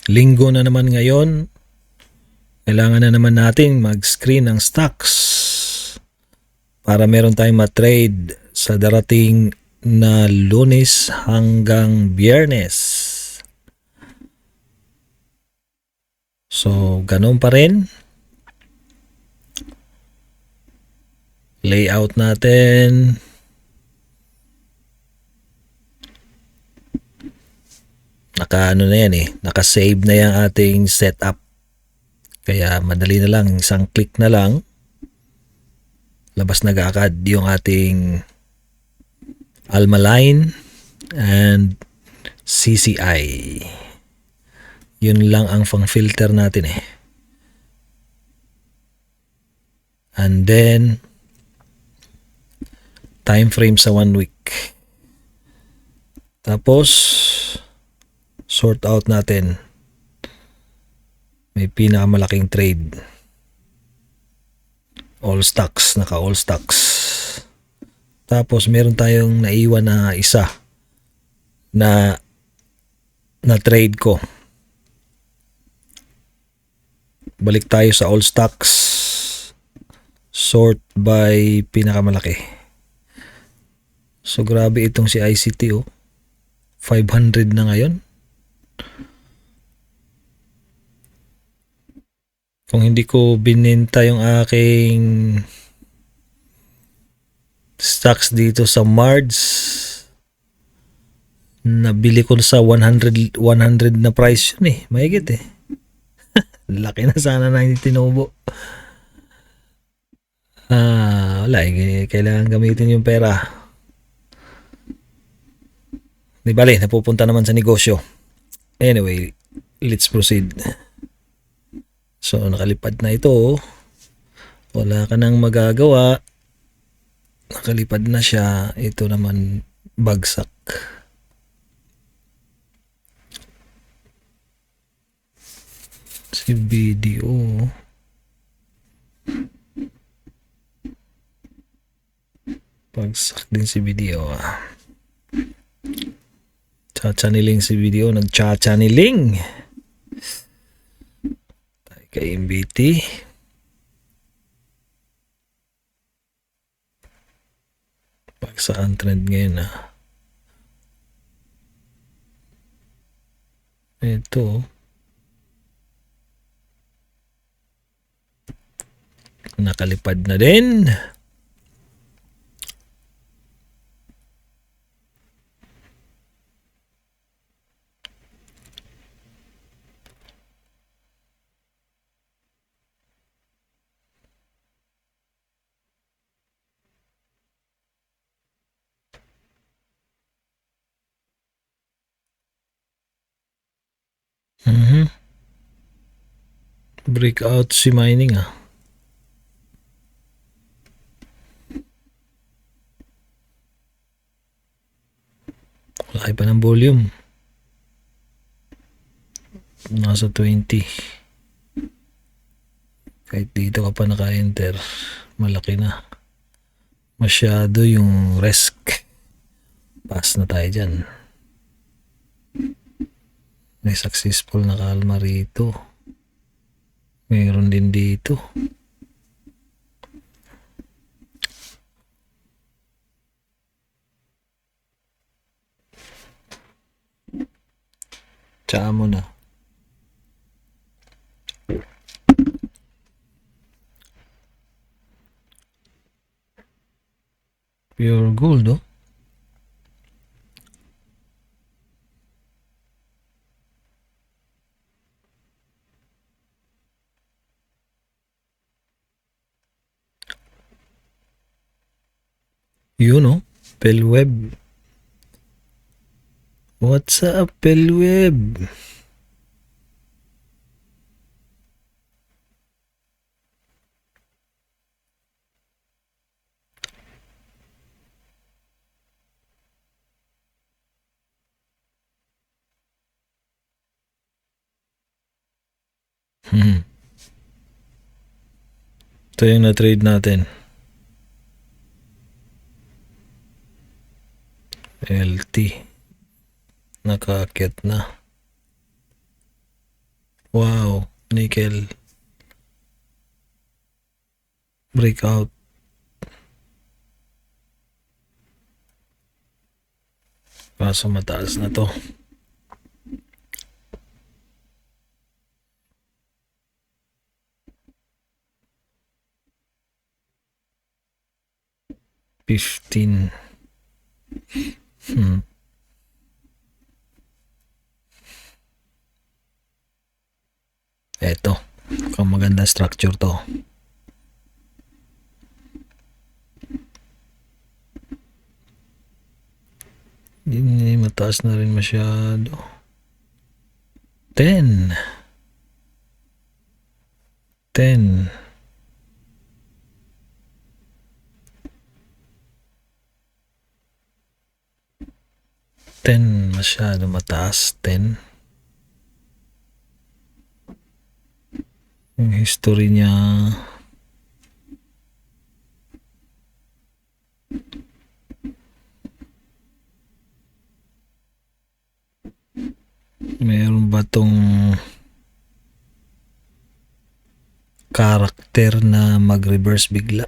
Linggo na naman ngayon. Kailangan na naman natin mag-screen ng stocks para meron tayong matrade sa darating na Lunes hanggang Biyernes. So, ganun pa rin. Layout natin. Naka-ano na yan Naka-save na yung ating setup. Kaya madali na lang. Isang click na lang. Labas na agad yung ating Alma Line and CCI. Yun lang ang pang-filter natin And then, time frame sa 1 week. Tapos, sort out natin. May pinakamalaking trade. All stocks, naka all stocks. Tapos meron tayong naiwan na isa na trade ko. Balik tayo sa all stocks. Sort by pinakamalaki. So grabe itong si ICT 500 na ngayon. Kung hindi ko bininta yung aking stocks dito sa March, nabili ko sa 100 na price yun mahigit laki na sana na hindi tinubo. Wala kailangan gamitin yung pera. Di bale, napupunta naman sa negosyo. Anyway, let's proceed. So, nakalipad na ito. Wala ka nang magagawa. Nakalipad na siya. Ito naman, bagsak. Si video. Bagsak din si video. Chachaniling si video. Nagchachaniling. Kay MBT. Bagsak ang trend ngayon Ito. Nakalipad na din. Breakout si mining Laki pa ng volume. Nasa 20. Kahit dito ka pa naka-enter, malaki na. Masyado yung risk. Pass na tayo dyan. May successful na kalma rito. Mayroon din dito. Tsaka mo na. Pure gold, Yun, Pelweb. What's up, Pelweb? Ito yung na-trade natin. LT. Nakaakyat na. Wow, nickel. Breakout. Kaso mataas na to. $15. Eto, kung maganda structure to. Hindi mataas na rin masyado. 10. 10. Masyado mataas. 10. Yung history niya meron ba tong karakter na mag-reverse bigla?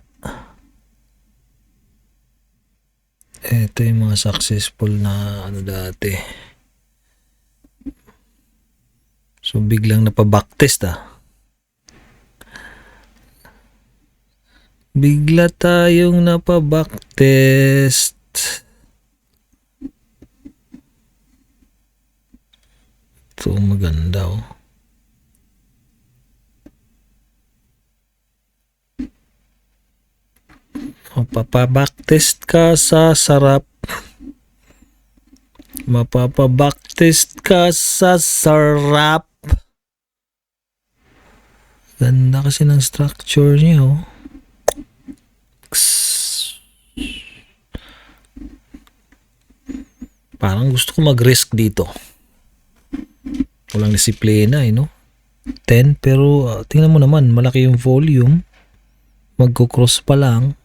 Ito yung mga successful na ano dati. So biglang napabacktest Bigla tayong napabacktest. Ito maganda Mapapabacktest ka sa sarap. Mapapabacktest ka sa sarap. Ganda kasi ng structure niya Parang gusto ko mag-risk dito. Walang disiplina 10 pero tingnan mo naman, malaki yung volume. Magko-cross pa lang.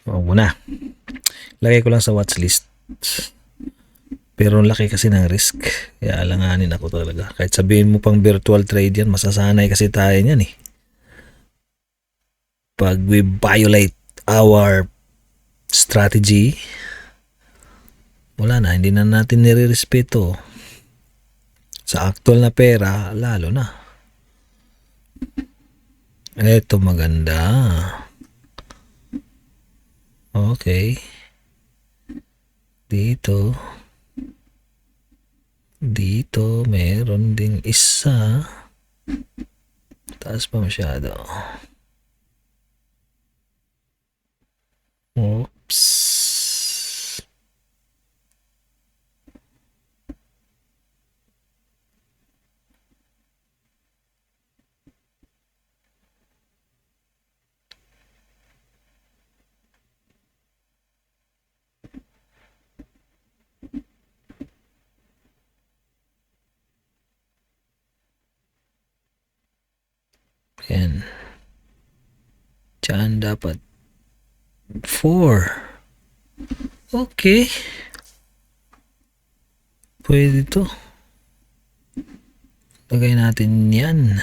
Muna. Lagay ko lang sa watchlist. Pero laki kasi ng risk. Kaya alanganin ako talaga. Kahit sabihin mo pang virtual trade yan, masasanay kasi tayo yan Pag we violate our strategy, wala na. Hindi na natin nire-respeto. Sa actual na pera, lalo na. Eto maganda. Okay. Dito meron ding isa. Taas pa masyado. Oops. Yan. Diyan dapat 4. Okay. Pwede to. Lagay natin yan.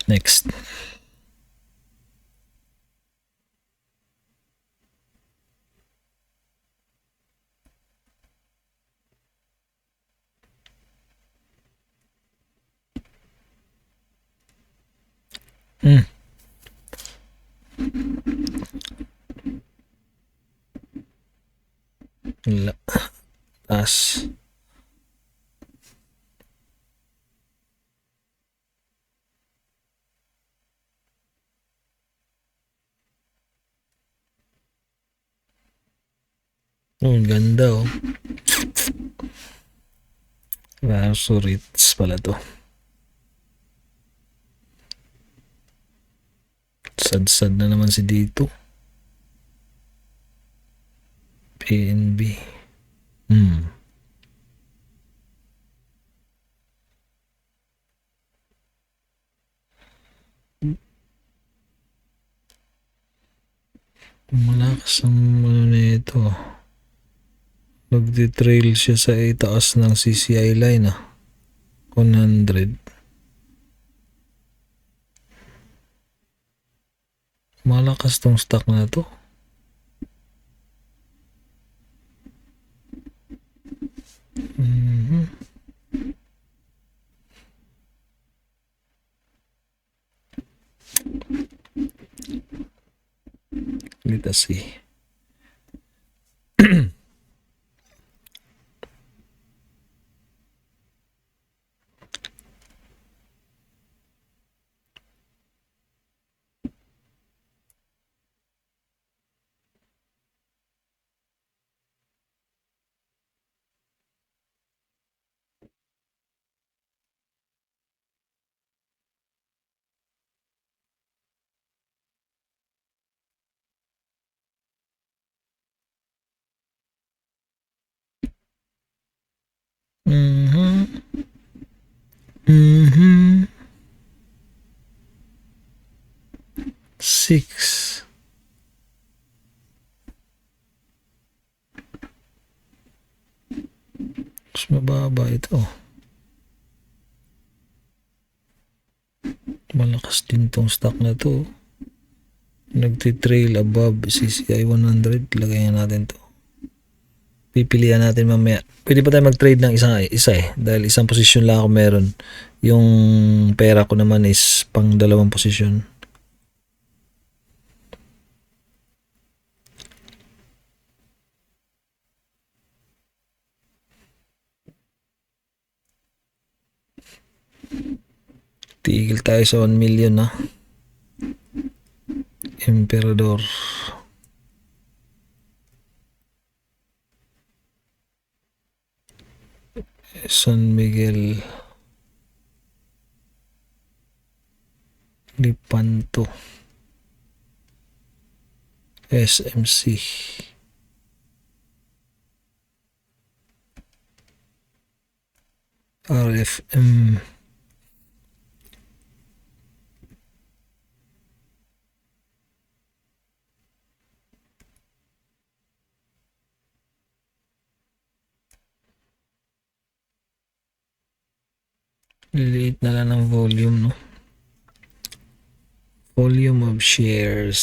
Next. Taas. Ganda Verso Ritz pala to. Sad-sad na naman si dito. PNB. Malakas ang ano nito. Nagtitrail siya sa itaas ng CCI line 100. Malakas tong stock na to. Let us see. Six. Mas mababa ito. Malakas din tong stock na to. Nagtitrail above CCI 100. Lagay natin to. Pipilian natin mamaya. Pwede pa tayo mag-trade ng isa dahil isang posisyon lang ako meron. Yung pera ko naman is pang 2 posisyon. Tigil tayo sa 1 million Emperador. San Miguel. Lipanto. SMC. RFM. Liliit na lang ng volume, Volume of shares.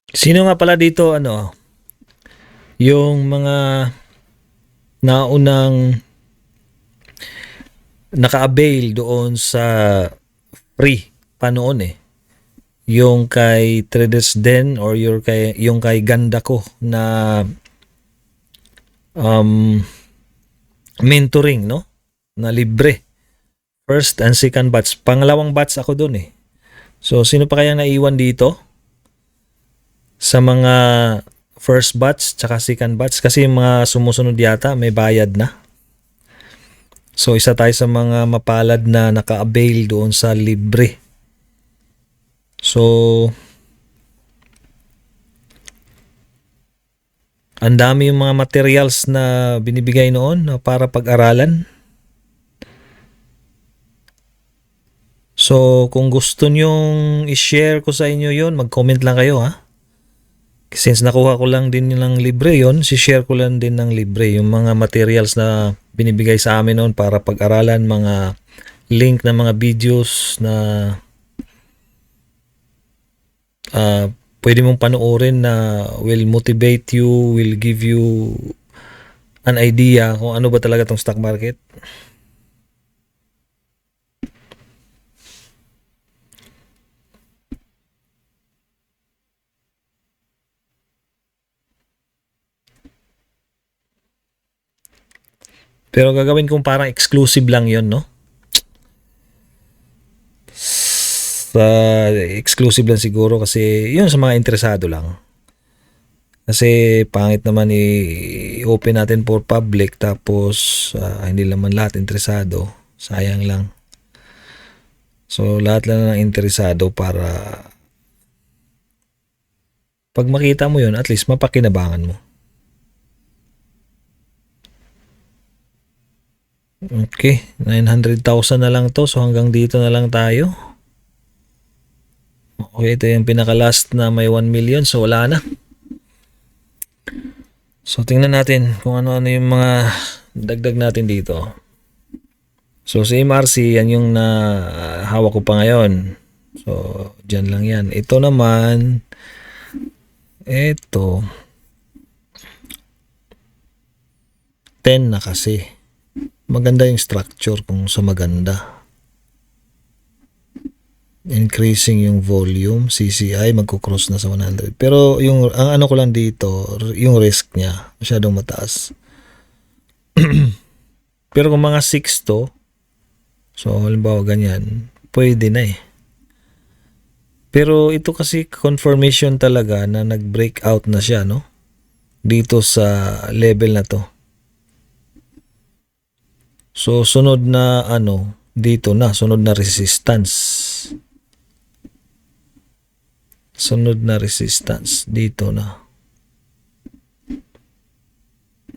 Sino nga pala dito yung mga naunang naka-avail doon sa free panoon yung kay Traders Den or yung kay Ganda ko na mentoring na libre, first and second batch, pangalawang batch ako doon so sino pa kaya naiwan dito sa mga first batch tsaka second batch, kasi yung mga sumusunod yata may bayad na. So isa tayo sa mga mapalad na naka-avail doon sa libre. So ang dami yung mga materials na binibigay noon para pag-aralan. So kung gusto nyong i-share ko sa inyo yon, mag-comment lang kayo Since nakuha ko lang din ng libre yon, si-share ko lang din ng libre yung mga materials na binibigay sa amin noon para pag-aralan, mga link na mga videos na pwede mong panoorin na will motivate you, will give you an idea kung ano ba talaga tong stock market. Pero gagawin kong parang exclusive lang yon, no? Sa exclusive lang siguro kasi yun sa mga interesado lang. Kasi pangit naman i-open natin for public tapos hindi naman lahat interesado. Sayang lang. So lahat lang ng interesado para pag makita mo yun, at least mapakinabangan mo. Okay, 900,000 na lang to. So hanggang dito na lang tayo. Okay, ito yung pinaka-last na may 1 million. So wala na. So tingnan natin kung ano-ano yung mga dagdag natin dito. So si MRC, yan yung hawak ko pa ngayon. So dyan lang yan. Ito naman, ito 10 na kasi. Maganda yung structure kung sa maganda. Increasing yung volume, CCI magko-cross na sa 100. Pero yung ang ano ko lang dito, yung risk niya masyadong mataas. Pero kung mga 6 to, so halimbawa ganyan, pwede na eh. Pero ito kasi confirmation talaga na nag-break out na siya, no? Dito sa level na to. So sunod na dito na, sunod na resistance. Sunod na resistance dito na.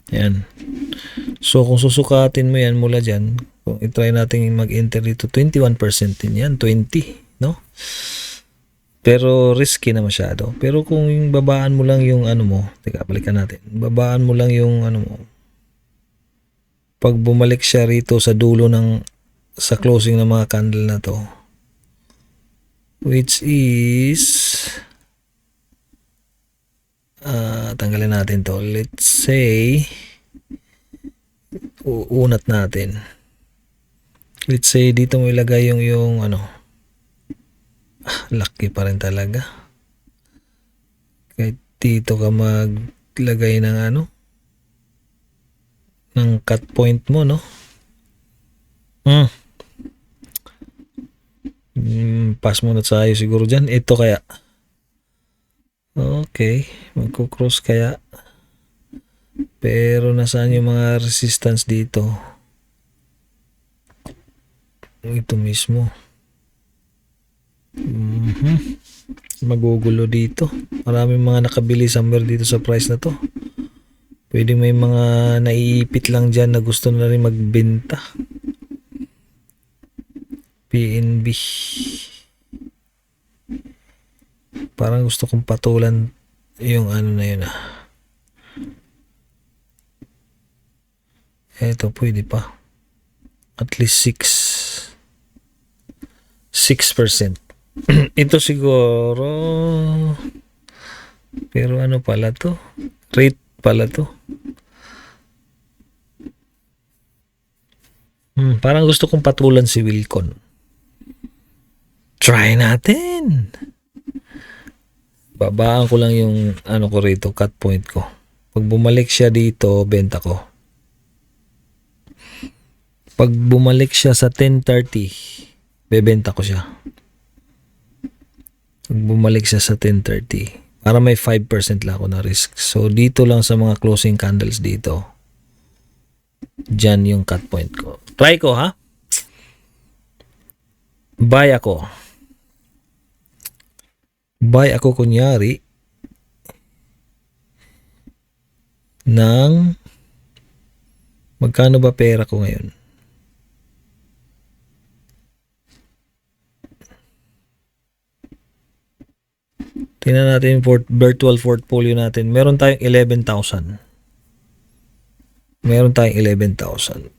Yan. So kung susukatin mo yan mula dyan, kung itry natin mag-enter dito, 21% din yan, 20, no? Pero risky na masyado. Pero kung yung babaan mo lang yung teka, balikan natin. Babaan mo lang yung mo. Pag bumalik siya rito sa dulo sa closing ng mga candle na to, which is tanggalin natin to. Let's say uunat natin. Let's say dito mo ilagay yung lucky pa rin talaga. Kahit dito ka maglagay ng ng cut point mo, no? Pass muna tayo siguro dyan. Ito kaya. Okay. Magko-cross kaya. Pero nasaan yung mga resistance dito? Ito mismo. Magugulo dito. Maraming mga nakabili somewhere dito sa price na to. Pwede may mga naiipit lang dyan na gusto na rin magbenta. PNB. Parang gusto kong patulan yung na yun Eto, pwede pa. At least 6%. Ito siguro. Pero pala to? Rate pala to. Parang gusto kong patulan si Wilcon. Try natin. Babaan ko lang yung ko rito, cut point ko. Pag bumalik siya dito, benta ko. Pag bumalik siya sa 10.30, bebenta ko siya. Pag bumalik siya sa 10.30, para may 5% lang ako na risk. So dito lang sa mga closing candles dito. Diyan yung cut point ko. Try ko, ha? Buy ako. Buy ako kunyari ng magkano ba pera ko ngayon? Tingnan natin yung virtual portfolio natin. Meron tayong 11,000. Meron tayong 11,000.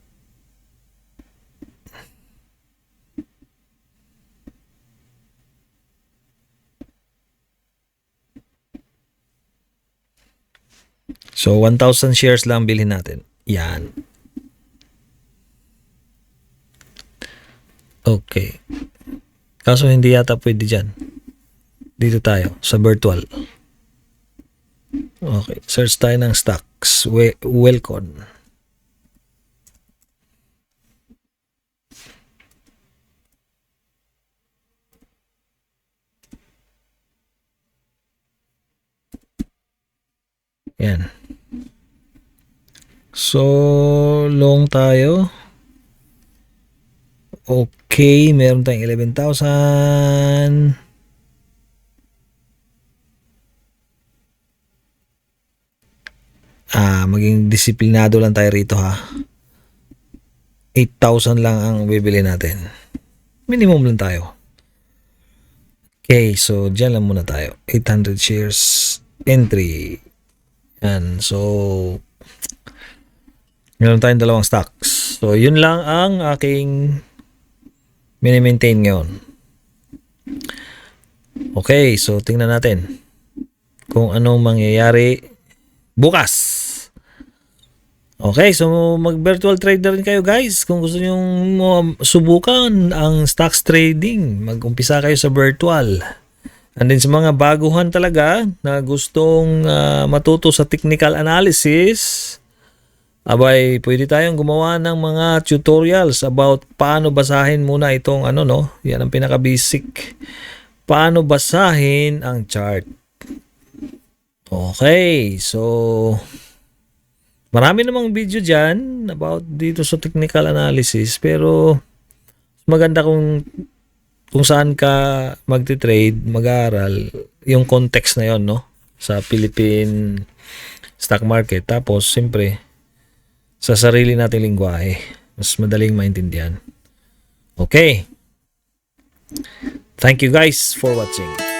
So, 1,000 shares lang bilhin natin. Yan. Okay. Kaso hindi yata pwede dyan. Dito tayo, sa virtual. Okay. Search tayo ng stocks. Welcome. Yan. So, long tayo. Okay, meron tayong 11,000. Maging disiplinado lang tayo rito ha. 8,000 lang ang bibili natin. Minimum lang tayo. Okay, so dyan lang muna tayo. 800 shares entry. Yan, so meron tayong dalawang stocks. So, yun lang ang aking mini-maintain ngayon. Okay, so tingnan natin kung anong mangyayari bukas. Okay, so mag-virtual trader rin kayo guys. Kung gusto nyo subukan ang stocks trading, mag-umpisa kayo sa virtual. And then sa mga baguhan talaga na gustong matuto sa technical analysis, abay, pwede tayong gumawa ng mga tutorials about paano basahin muna itong yan ang pinaka-basic. Paano basahin ang chart. Okay, so marami namang video dyan about dito sa technical analysis, pero maganda kung saan ka magti-trade, mag-aaral, yung context na yon, no? Sa Philippine stock market. Tapos, siyempre, sa sarili nating lingwahe, mas madaling maintindihan. Okay. Thank you guys for watching.